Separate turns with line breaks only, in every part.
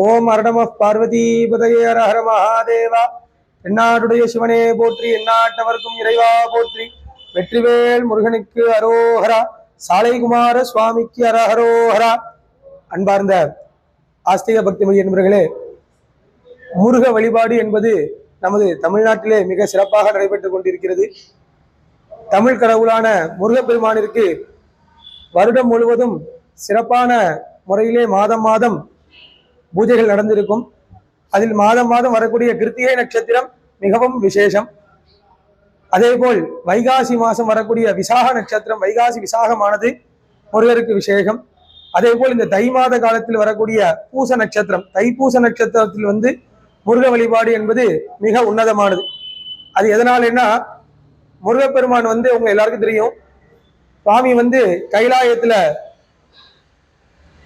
ஓம் அரணம பார்வதி பதையே ஹர மகாதேவா. எந்நாடுடைய சிவனே போற்றி, எந்நாட்டவர்க்கும் இறைவா போற்றி. வெற்றிவேல் முருகனுக்கு அரோஹரா, சாலைகுமார சுவாமிக்கு அரஹரோஹரா. அன்பார்ந்த ஆஸ்திக பக்திமொழி என்பவர்களே, முருக வழிபாடு என்பது நமது தமிழ்நாட்டிலே மிக சிறப்பாக நடைபெற்றுக் கொண்டிருக்கிறது. தமிழ் கடவுளான முருகப்பெருமானிற்கு வருடம் முழுவதும் சிறப்பான முறையிலே மாதம் மாதம் பூஜைகள் நடந்திருக்கும். அதில் மாதம் மாதம் வரக்கூடிய கிருத்திகை நட்சத்திரம் மிகவும் விசேஷம். அதேபோல் வைகாசி மாதம் வரக்கூடிய விசாக நட்சத்திரம், வைகாசி விசாகமானது முருகருக்கு விசேஷம். அதேபோல் இந்த தை மாத காலத்தில் வரக்கூடிய பூச நட்சத்திரம், தைப்பூச நட்சத்திரத்தில் முருக வழிபாடு என்பது மிக உன்னதமானது. அது எதனாலன்னா, முருகப்பெருமான் உங்க எல்லாருக்கும் தெரியும், சுவாமி கைலாயத்துல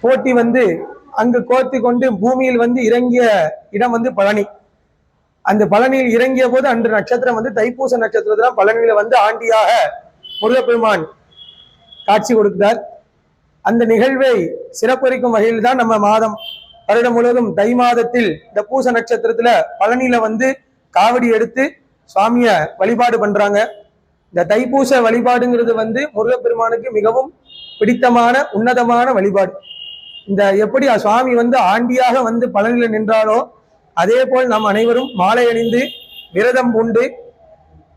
போட்டி அங்கு கோர்த்து கொண்டு பூமியில் இறங்கிய இடம் பழனி. அந்த பழனியில் இறங்கிய போது அன்று நட்சத்திரம் தைப்பூச நட்சத்திரத்துல பழனியில ஆண்டியாக முருகப்பெருமான் காட்சி கொடுத்தார். அந்த நிகழ்வை சிறப்புரிக்கும் வகையில் தான் நம்ம வருடம் முழுவதும் தை மாதத்தில் இந்த பூச நட்சத்திரத்துல பழனியில காவடி எடுத்து சுவாமிய வழிபாடு பண்றாங்க. இந்த தைப்பூச வழிபாடுங்கிறது முருகப்பெருமானுக்கு மிகவும் பிடித்தமான உன்னதமான வழிபாடு. இந்த எப்படி சுவாமி ஆண்டியாக பழனியில நின்றாலோ, அதே போல் நாம் அனைவரும் மாலை அணிந்து விரதம் உண்டு,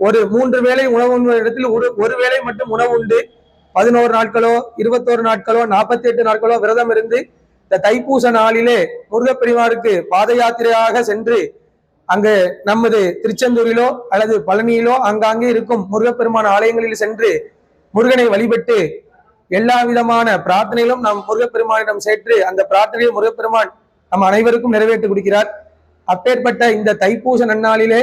ஒரு 3 வேளை உணவு இடத்தில் ஒரு வேளை மட்டும் உணவு உண்டு, 11 நாட்களோ 21 நாட்களோ 48 நாட்களோ விரதம் இருந்து இந்த தைப்பூச நாளிலே முருகப்பெருமானுக்கு பாத யாத்திரையாக சென்று அங்கு நமது திருச்செந்தூரிலோ அல்லது பழனியிலோ அங்காங்கே இருக்கும் முருகப்பெருமான் ஆலயங்களில் சென்று முருகனை வழிபட்டு எல்லா விதமான பிரார்த்தனைகளும் நாம் முருகப்பெருமானிடம் சேர்த்து அந்த பிரார்த்தனையை முருகப்பெருமான் நம் அனைவருக்கும் நிறைவேற்றி கொடுக்கிறார். அப்பேற்பட்ட இந்த தைப்பூச நன்னாளிலே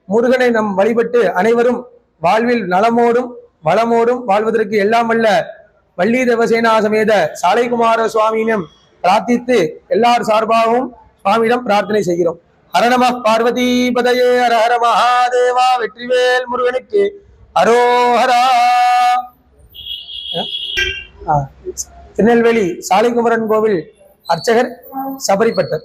முருகனை நம் வழிபட்டு அனைவரும் வாழ்வில் நலமோடும் வளமோடும் வாழ்வதற்கு எல்லாம் அல்ல வள்ளி தேவசேனா சமேத சாலைகுமார சுவாமியிடம் பிரார்த்தித்து எல்லார் சார்பாகவும் சுவாமியிடம் பிரார்த்தனை செய்கிறோம். ஹரணம பார்வதி பதையே ஹர ஹர மகாதேவா. வெற்றிவேல் முருகனுக்கு அரோஹரா. திருநெல்வேலி சாலைகுமரன் கோவில் அர்ச்சகர் சபரிப்பட்டர்.